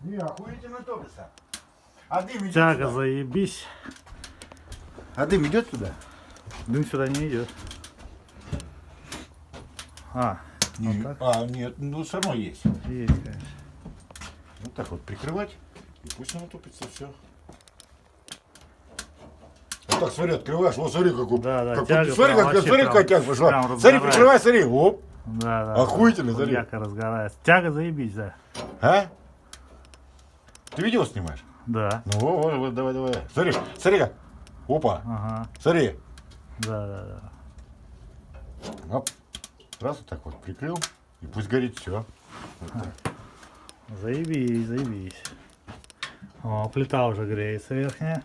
Не, охуительно топится. А дым идет Тяга, сюда? заебись. А дым идет сюда? Дым сюда не идет. А, вот так? А, нет, ну все равно есть. Есть, конечно. Вот так вот прикрывать, и пусть оно топится, все. Вот так, смотри, открываешь, вот смотри, какой. Да, как, тяга смотри, прям как, вообще смотри, прям- какая тяга пошла. прям Смотри, разгорается. прикрывай, смотри, оп. Да, да. Охуительно, смотри. Ярко разгорается. Тяга, заебись, да. А? Ты видео снимаешь? Да. Ну, вот, давай, давай. Смотри, смотри как. Опа, Ага. смотри. Да, да, да. Оп. Раз вот так вот прикрыл, и пусть горит все. Вот так. Заебись, заебись. О, плита уже греется верхняя.